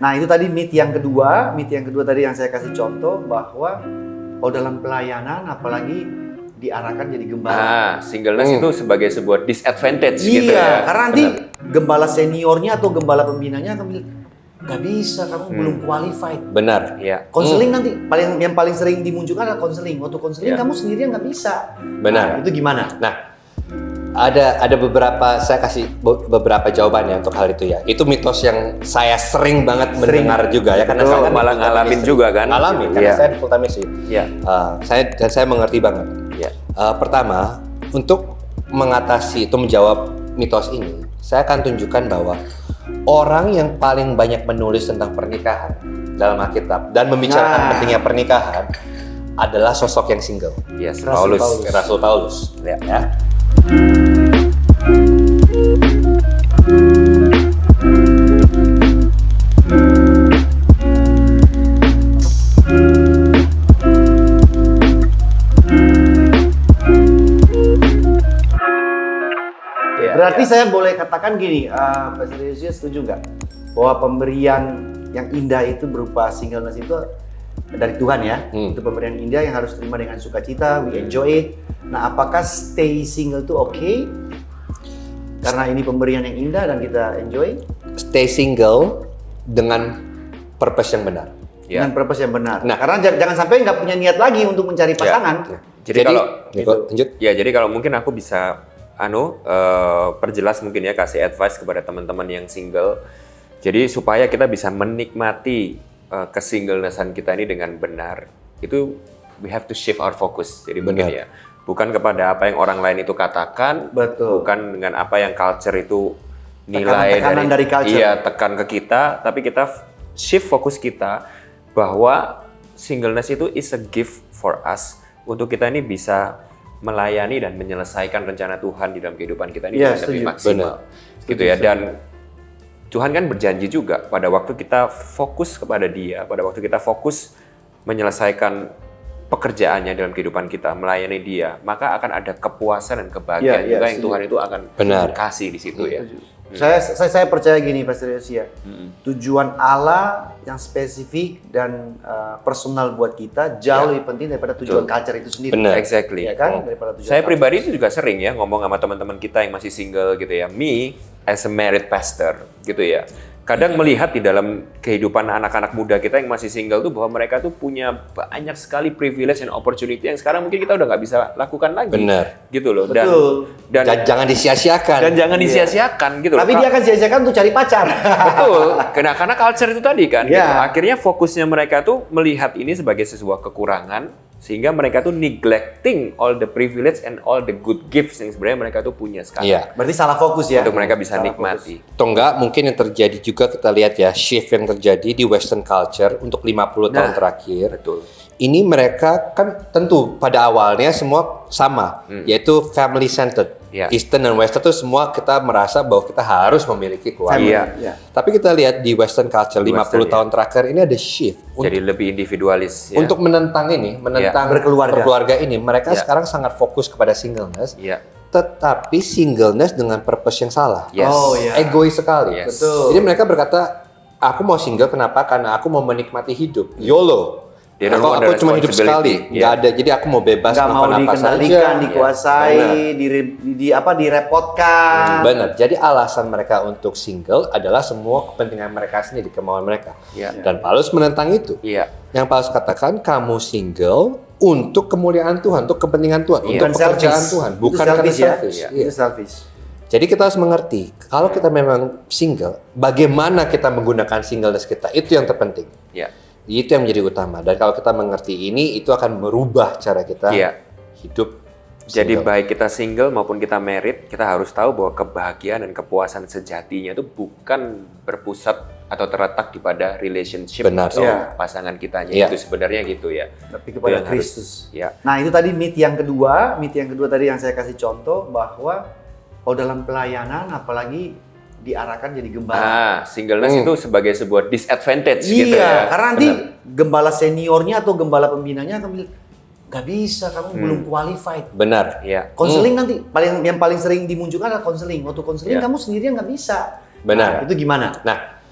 Nah itu tadi myth yang kedua tadi yang saya kasih contoh bahwa dalam pelayanan apalagi diarahkan jadi gembala. Nah, singleness itu sebagai sebuah disadvantage gitu Iya, ya. karena nanti gembala seniornya atau gembala pembinanya akan bilang, nggak bisa, kamu belum qualified. Benar. Iya. Konseling nanti yang paling sering dimunculkan adalah konseling. Waktu konseling kamu sendirian nggak bisa. Benar. Nah, itu gimana? Nah, ada beberapa, saya kasih beberapa jawaban ya untuk hal itu ya. Itu mitos yang saya sering banget mendengar juga ya, karena saya kan malah ngalamin juga kan. Ngalamin, karena saya di full time ministry. Iya. Saya mengerti banget. Iya. Pertama, untuk mengatasi itu menjawab mitos ini, saya akan tunjukkan bahwa orang yang paling banyak menulis tentang pernikahan dalam Alkitab dan membicarakan pentingnya pernikahan adalah sosok yang single. Yes, Rasul Paulus. Ya. Ya. Berarti saya boleh katakan gini, Pak Serius setuju nggak? Bahwa pemberian yang indah itu berupa singleness itu dari Tuhan ya. Itu pemberian indah yang harus terima dengan sukacita, we enjoy it. Nah, apakah stay single itu oke? Karena ini pemberian yang indah dan kita enjoy. Stay single dengan purpose yang benar. Dengan purpose yang benar. Nah, karena jangan sampai nggak punya niat lagi untuk mencari pasangan. Jadi kalau lanjut. Ya, jadi kalau mungkin aku bisa perjelas mungkin ya, kasih advice kepada teman-teman yang single. Jadi supaya kita bisa menikmati kesinglenessan kita ini dengan benar. Itu we have to shift our focus. Jadi mungkin ya, bukan kepada apa yang orang lain itu katakan, bukan dengan apa yang culture itu nilai dari culture. Iya, tekan ke kita, tapi kita shift fokus kita bahwa singleness itu is a gift for us, untuk kita ini bisa melayani dan menyelesaikan rencana Tuhan di dalam kehidupan kita ini dengan lebih maksimal. Gitu ya. Dan Tuhan kan berjanji juga pada waktu kita fokus kepada Dia, pada waktu kita fokus menyelesaikan pekerjaannya dalam kehidupan kita, melayani Dia, maka akan ada kepuasan dan kebahagiaan juga yang Tuhan itu akan kasih di situ ya. Saya percaya gini, Pastor Yosia. Tujuan Allah yang spesifik dan personal buat kita jauh lebih penting daripada tujuan culture itu sendiri. Benar. Exactly. Ya kan? Daripada tujuan Saya culture. pribadi itu juga sering ya ngomong sama teman-teman kita yang masih single gitu ya. Me as a married pastor gitu ya. Kadang melihat di dalam kehidupan anak-anak muda kita yang masih single tuh bahwa mereka tuh punya banyak sekali privilege and opportunity yang sekarang mungkin kita udah nggak bisa lakukan lagi. Benar. Gitu loh. Betul. Dan Jangan disia-siakan. Dan jangan disia-siakan gitu loh. Tapi dia akan sia-siakan untuk cari pacar. Betul. Karena culture itu tadi kan. Yeah. Gitu. Akhirnya fokusnya mereka tuh melihat ini sebagai sebuah kekurangan, sehingga mereka tuh neglecting all the privilege and all the good gifts yang sebenarnya mereka tuh punya sekarang. Iya. Berarti salah fokus ya. Untuk mereka bisa Salah nikmati. Atau enggak, mungkin yang terjadi juga kita lihat ya, shift yang terjadi di Western culture untuk 50 tahun terakhir. Betul. Ini mereka kan tentu pada awalnya semua sama, yaitu family centered. Ya. Eastern dan Western tuh semua kita merasa bahwa kita harus memiliki keluarga. Iya. Tapi kita lihat di Western culture 50 Western, tahun terakhir ini ada shift. Jadi lebih individualis ya. Untuk menentang berkeluarga ini, mereka sekarang sangat fokus kepada singleness. Iya. Tetapi singleness dengan purpose yang salah. Yes. Oh, iya. Egois sekali. Yes. Betul. Jadi mereka berkata, aku mau single kenapa? Karena aku mau menikmati hidup. YOLO. They don't want Aku the cuma hidup sekali. responsibility. Nggak ada. Jadi aku mau bebas Nggak mau melakukan apa saja. dikendalikan, dikuasai, Benar. direpotkan. Benar. Jadi alasan mereka untuk single adalah semua kepentingan mereka sendiri, kemauan mereka. Iya. Dan Paulus menentang itu. Iya. Yang Paulus katakan, kamu single untuk kemuliaan Tuhan, untuk kepentingan Tuhan, untuk pekerjaan Tuhan, bukan karena selfish. Ya? Iya. Itu selfish. Jadi kita harus mengerti, kalau kita memang single, bagaimana kita menggunakan singleness kita, itu yang terpenting. Iya. Itu yang menjadi utama. Dan kalau kita mengerti ini, itu akan merubah cara kita hidup. Jadi single. baik kita single maupun kita married, kita harus tahu bahwa kebahagiaan dan kepuasan sejatinya itu bukan berpusat atau terletak di pada relationship atau pasangan kitanya. Itu sebenarnya gitu ya. Tapi kepada Kristus. Ya. Nah itu tadi myth yang kedua tadi yang saya kasih contoh bahwa dalam pelayanan apalagi diarahkan jadi gembala. Nah, singleness itu sebagai sebuah disadvantage gitu Iya, ya. karena nanti gembala seniornya atau gembala pembinanya akan bilang, nggak bisa, kamu belum qualified. Benar. Iya. Konseling nanti yang paling sering dimunculkan adalah konseling. Waktu konseling kamu sendirian nggak bisa. Benar. Nah, itu gimana? Nah,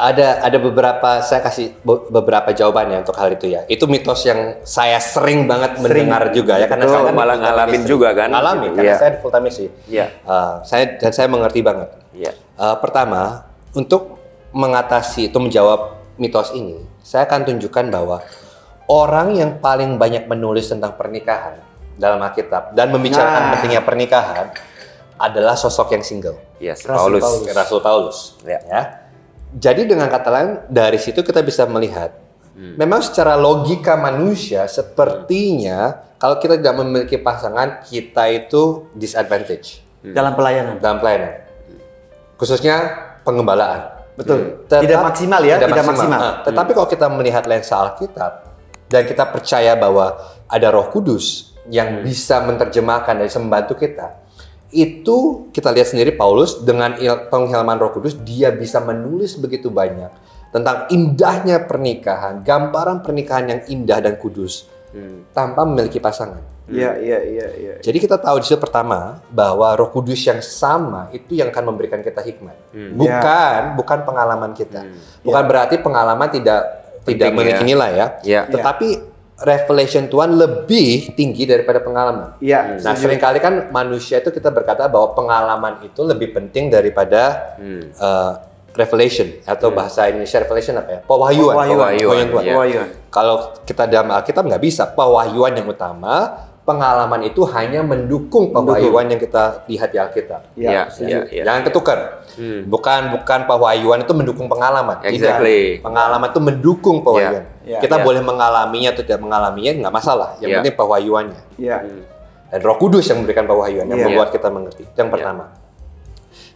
Ada beberapa, saya kasih beberapa jawabannya untuk hal itu ya. Itu mitos yang saya sering banget mendengar juga ya, karena saya kan malah ngalamin juga kan? Ngalamin karena Iya. saya full time istri. Iya. Saya mengerti banget. Iya. Pertama, untuk mengatasi itu menjawab mitos ini, saya akan tunjukkan bahwa orang yang paling banyak menulis tentang pernikahan dalam Alkitab dan membicarakan pentingnya pernikahan adalah sosok yang single. Yes, Rasul Paulus. Rasul Paulus. Ya. Jadi dengan kata lain, dari situ kita bisa melihat, memang secara logika manusia sepertinya kalau kita tidak memiliki pasangan, kita itu disadvantage Dalam pelayanan. dalam pelayanan. Khususnya pengembalaan. Betul. Tidak maksimal ya, tidak maksimal. Nah, tetapi kalau kita melihat lensa Alkitab dan kita percaya bahwa ada Roh Kudus yang bisa menerjemahkan dan bisa membantu kita, itu kita lihat sendiri Paulus dengan pengilhaman Roh Kudus, dia bisa menulis begitu banyak tentang indahnya pernikahan, gambaran pernikahan yang indah dan kudus tanpa memiliki pasangan. Iya. Jadi kita tahu di situ pertama bahwa Roh Kudus yang sama itu yang akan memberikan kita hikmat. Bukan pengalaman kita. Bukan berarti pengalaman tidak memiliki nilai ya. Ya. Tetapi revelation Tuhan lebih tinggi daripada pengalaman. Iya. Nah, seringkali kan manusia itu kita berkata bahwa pengalaman itu lebih penting daripada revelation atau bahasa Indonesia revelation apa ya? Pewahyuan. Pewahyuan. Tuhan. Iya. Pewahyuan. Kalau kita dalam Alkitab nggak bisa, pewahyuan yang utama, pengalaman itu hanya mendukung pewahyuan yang kita lihat di Alkitab. Iya. Jangan ketukar. Bukan pewahyuan itu mendukung pengalaman. Exactly. Tidak. Pengalaman itu mendukung pewahyuan. Iya. Kita Iya. boleh mengalaminya atau tidak mengalaminya nggak masalah. Yang Iya. penting pewahyuannya. Iya. Dan Roh Kudus yang memberikan pewahyuan yang Iya. membuat kita mengerti. Itu yang pertama.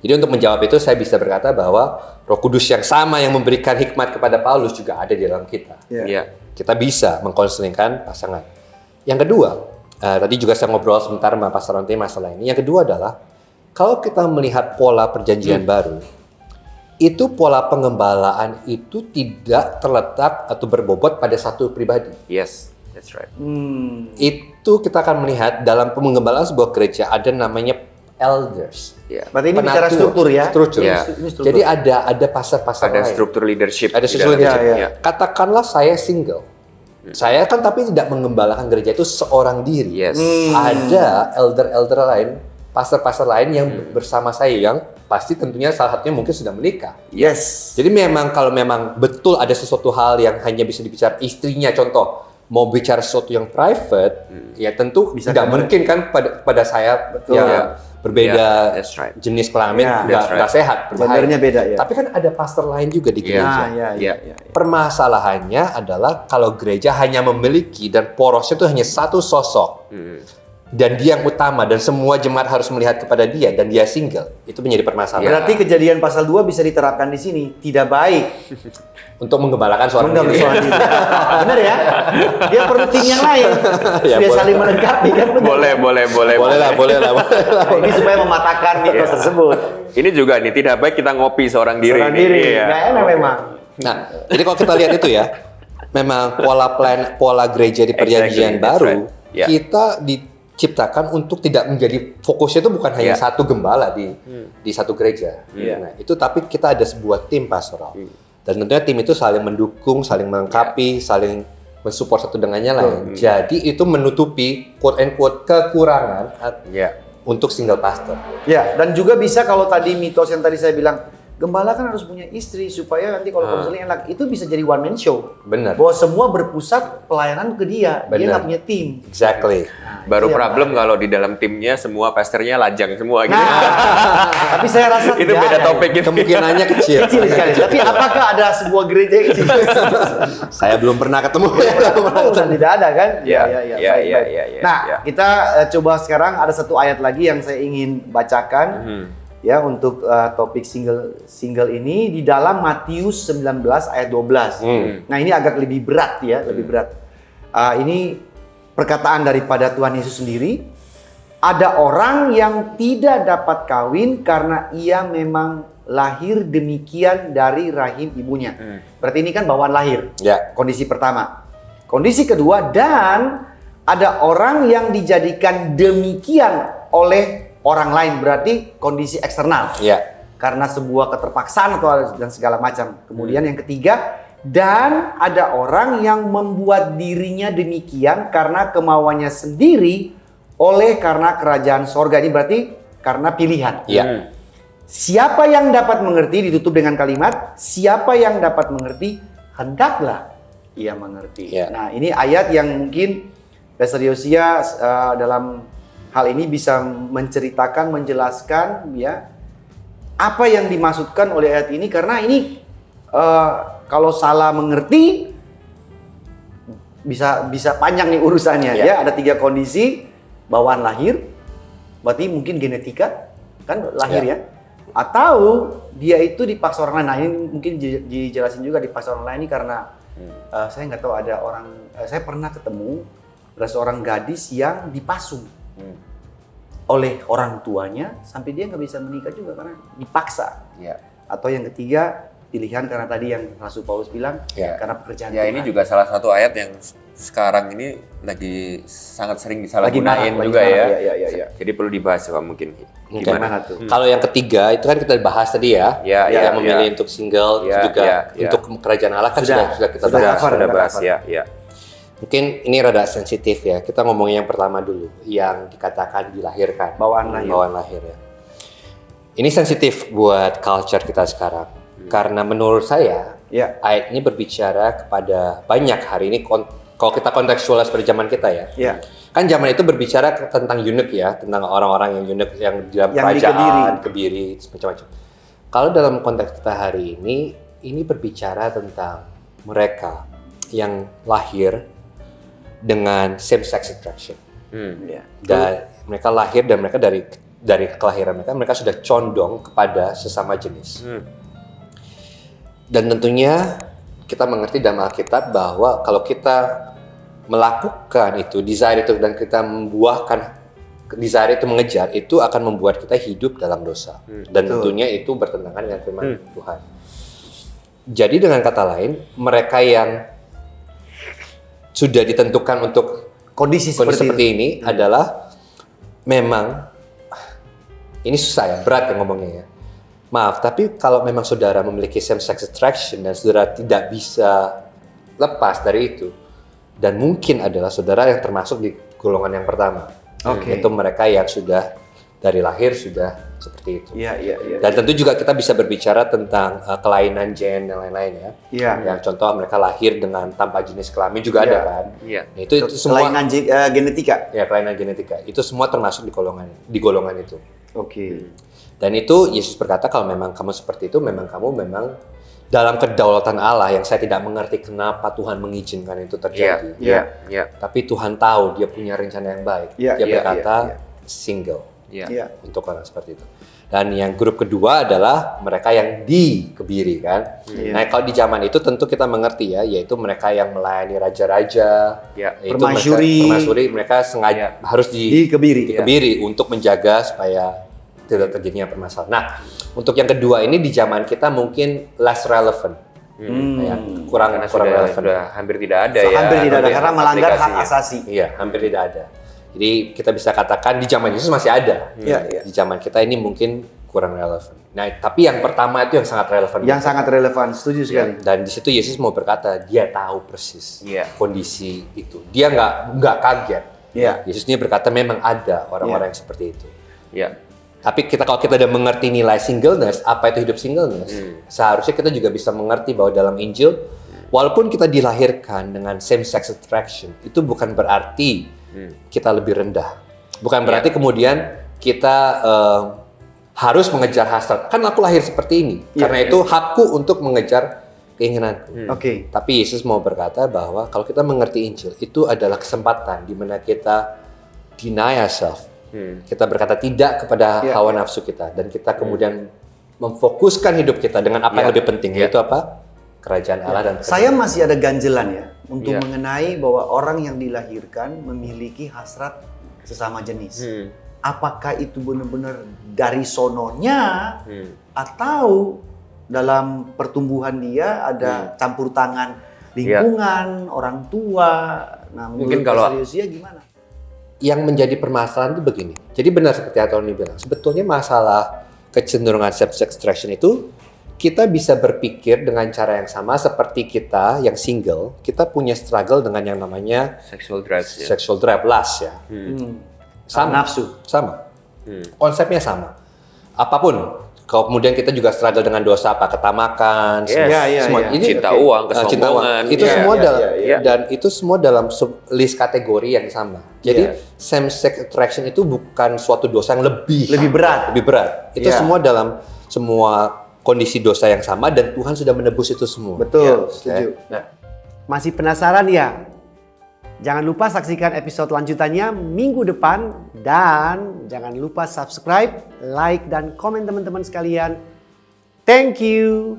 Jadi untuk menjawab itu saya bisa berkata bahwa Roh Kudus yang sama yang memberikan hikmat kepada Paulus juga ada di dalam kita. Iya. Kita bisa mengkonselingkan pasangan. Yang kedua, tadi juga saya ngobrol sebentar sama Pastor Ronti masalah ini. Yang kedua adalah kalau kita melihat pola perjanjian baru, itu pola pengembalaan itu tidak terletak atau berbobot pada satu pribadi. Yes, that's right. Itu kita akan melihat dalam pengembalaan sebuah gereja ada namanya elders. Iya. Berarti ini bicara Penatua. struktur ya? Struktur. Iya. Ini struktur. Jadi ada pasar-pasar Ada lain. struktur leadership. Ada di struktur dalam- leadership. Iya, Iya. Katakanlah saya single. Saya kan tapi tidak mengembalakan gereja itu seorang diri. Yes. Ada elder-elder lain, pastor-pastor lain yang bersama saya yang pasti tentunya salah satunya mungkin sudah menikah. Yes. Jadi memang kalau memang betul ada sesuatu hal yang hanya bisa dibicarakan istrinya, contoh mau bicara sesuatu yang private, ya tentu Bisa tidak kabar. mungkin kan pada saya Betul. yang Ya. berbeda Ya, that's right. jenis kelamin, Ya, nggak that's right. sehat, berbahaya. Gendernya beda ya. Tapi kan ada pastor lain juga di gereja. Ah, iya. Iya. Permasalahannya adalah kalau gereja hanya memiliki dan porosnya itu hanya satu sosok dan dia yang utama dan semua jemaat harus melihat kepada dia dan dia single, itu menjadi permasalahan. Berarti kejadian pasal 2 bisa diterapkan di sini. Tidak baik. Untuk menggembalakan seorang Undang diri. soal diri. Benar ya? Dia perlu tim yang lain. Ya, Supaya boleh. saling melengkapi kan benar. Boleh. Boleh lah. Nah, ini supaya mematahkan mitos tersebut. Ini juga nih, tidak baik kita ngopi seorang diri. Seorang nih. diri. Iya. Nggak enak memang. Nah, jadi kalau kita lihat itu ya, memang pola gereja di perjanjian Exactly, that's baru, right. Yeah. kita diciptakan untuk tidak menjadi fokusnya itu bukan hanya Yeah. satu gembala di satu gereja. Yeah. Nah, itu tapi kita ada sebuah tim pastoral. Dan tentunya tim itu saling mendukung, saling melengkapi, saling mensupport satu dengan yang lain. Jadi itu menutupi quote and quote kekurangan Iya. untuk single pastor. Ya, dan juga bisa kalau tadi mitos yang tadi saya bilang, gembala kan harus punya istri supaya nanti kalau konseling enak. Itu bisa jadi one man show. Benar. Bahwa semua berpusat pelayanan ke dia. Dia Benar. nggak punya tim. Exactly. Baru Itu yang problem kalau di dalam timnya semua pastornya lajang semua gitu. Nah, tapi saya rasa Itu tidak beda ada. topik gitu. Kemungkinannya kecil. Kecil sekali. Tapi apakah ada sebuah gereja yang kecil? Saya belum pernah ketemu. Tidak ada kan? Ya, Baik, ya, baik. ya. Nah, Ya. kita coba sekarang ada satu ayat lagi yang saya ingin bacakan ya untuk topik single ini di dalam Matius 19 ayat 12. Nah, ini agak lebih berat ya, lebih berat. Ini perkataan daripada Tuhan Yesus sendiri. Ada orang yang tidak dapat kawin karena ia memang lahir demikian dari rahim ibunya. Berarti ini kan bawaan lahir. Ya. Kondisi pertama. Kondisi kedua, dan ada orang yang dijadikan demikian oleh orang lain, berarti kondisi eksternal. Ya. karena sebuah keterpaksaan atau dan segala macam. Kemudian yang ketiga, dan ada orang yang membuat dirinya demikian karena kemauannya sendiri karena kerajaan sorga. Ini berarti karena pilihan. Iya. Siapa yang dapat mengerti, ditutup dengan kalimat, siapa yang dapat mengerti, hendaklah ia mengerti. Ya. Nah, ini ayat yang mungkin Pastor Yosia dalam hal ini bisa menceritakan, menjelaskan ya apa yang dimaksudkan oleh ayat ini, karena ini kalau salah mengerti bisa panjang nih urusannya ya. Ada 3 kondisi, bawaan lahir, berarti mungkin genetika kan lahir ya. Atau dia itu dipaksa orang lain. Nah, ini mungkin dijelasin juga dipaksa orang lain ini karena saya nggak tahu, ada orang, saya pernah ketemu ada seorang gadis yang dipasung oleh orang tuanya sampai dia nggak bisa menikah juga karena dipaksa. Ya. Atau yang ketiga, pilihan karena tadi yang Rasul Paulus bilang, karena pekerjaan Ya, Tuhan. ini juga salah satu ayat yang sekarang ini lagi sangat sering disalahgunain juga ya. Iya. Jadi perlu dibahas Pak mungkin. Gimana tuh? Kalau yang ketiga itu kan kita bahas tadi ya, yang memilih untuk single, juga untuk kerajaan Allah kan sudah kita bahas. Sudah bahas ya. Mungkin ini rada sensitif ya. Kita ngomongin yang pertama dulu, yang dikatakan dilahirkan, Bawaan lahir ya. Ini sensitif buat culture kita sekarang. Karena menurut saya, ayat ini berbicara kepada banyak hari ini. Kalau kita kontekstualis pada zaman kita ya, kan zaman itu berbicara tentang eunuch ya, tentang orang-orang yang eunuch yang di dalam kerajaan, kebiri, macam-macam. Kalau dalam konteks kita hari ini berbicara tentang mereka yang lahir dengan same sex attraction. Dan mereka lahir dan mereka dari kelahiran mereka sudah condong kepada sesama jenis. Dan tentunya kita mengerti dalam Alkitab bahwa kalau kita melakukan itu, desire itu, dan kita membuahkan desire itu, mengejar, itu akan membuat kita hidup dalam dosa. Dan tentunya itu bertentangan dengan firman Tuhan. Jadi dengan kata lain, mereka yang sudah ditentukan untuk kondisi seperti ini adalah memang, ini susah ya, berat ya ngomongnya ya. Maaf, tapi kalau memang saudara memiliki same sex attraction dan saudara tidak bisa lepas dari itu, dan mungkin adalah saudara yang termasuk di golongan yang pertama, yaitu mereka yang sudah dari lahir sudah seperti itu. Dan tentu juga kita bisa berbicara tentang kelainan gen dan lain-lain ya. Yang contoh mereka lahir dengan tanpa jenis kelamin juga ada kan. Nah, itu semua kelainan genetika. Ya, kelainan genetika. Itu semua termasuk di golongan itu. Dan itu Yesus berkata kalau memang kamu seperti itu, memang kamu dalam kedaulatan Allah yang saya tidak mengerti kenapa Tuhan mengizinkan itu terjadi. Tapi Tuhan tahu dia punya rencana yang baik. Dia berkata single untuk orang seperti itu. Dan yang grup kedua adalah mereka yang dikebiri kan. Nah, kalau di zaman itu tentu kita mengerti ya, yaitu mereka yang melayani raja-raja, permaisuri, mereka sengaja harus dikebiri untuk menjaga supaya tidak terjadinya permasalahan. Nah, untuk yang kedua ini di zaman kita mungkin less relevant. Kurang relevan. Sudah hampir tidak ada ya. Hampir tidak ada karena melanggar hak asasi. Iya, hampir tidak ada. Jadi kita bisa katakan di zaman Yesus masih ada. Di zaman kita ini mungkin kurang relevan. Nah, tapi yang pertama itu yang sangat relevan. Yang sangat relevan, setuju sekali. Dan di situ Yesus mau berkata, dia tahu persis kondisi itu. Dia nggak kaget. Yesus ini berkata memang ada orang-orang yang seperti itu. Tapi kalau kita udah mengerti nilai singleness, apa itu hidup singleness, seharusnya kita juga bisa mengerti bahwa dalam Injil, walaupun kita dilahirkan dengan same sex attraction, itu bukan berarti kita lebih rendah. Bukan berarti kemudian kita harus mengejar hasrat. Kan aku lahir seperti ini. Karena itu hakku untuk mengejar keinginanku. Tapi Yesus mau berkata bahwa kalau kita mengerti Injil, itu adalah kesempatan di mana kita deny ourselves. Kita berkata tidak kepada hawa nafsu kita. Dan kita kemudian memfokuskan hidup kita dengan apa yang lebih penting. Yaitu apa? Kerajaan Allah dan kerajaan. Saya masih ada ganjelan ya untuk mengenai bahwa orang yang dilahirkan memiliki hasrat sesama jenis. Apakah itu benar-benar dari sononya atau dalam pertumbuhan dia ada campur tangan lingkungan, orang tua. Nah, mungkin kalau seriusnya gimana? Yang menjadi permasalahan itu begini. Jadi benar seperti Tony bilang, sebetulnya masalah kecenderungan same-sex attraction itu, kita bisa berpikir dengan cara yang sama seperti kita yang single, kita punya struggle dengan yang namanya Sexual drive ya. sexual drive, lust ya. Sama. Nafsu. Sama. Konsepnya sama. Apapun. Kemudian kita juga struggle dengan dosa apa, ketamakan, Yes. semua. Ini Cinta uang, cinta uang. kesombongan. Itu Iya, semua iya, dalam iya. dan itu semua dalam list kategori yang sama. Jadi same sex attraction itu bukan suatu dosa yang lebih berat. Itu Iya. semua dalam semua kondisi dosa yang sama dan Tuhan sudah menebus itu semua. Betul, setuju. Nah, Masih penasaran ya? Jangan lupa saksikan episode lanjutannya minggu depan dan jangan lupa subscribe, like, dan komen teman-teman sekalian. Thank you.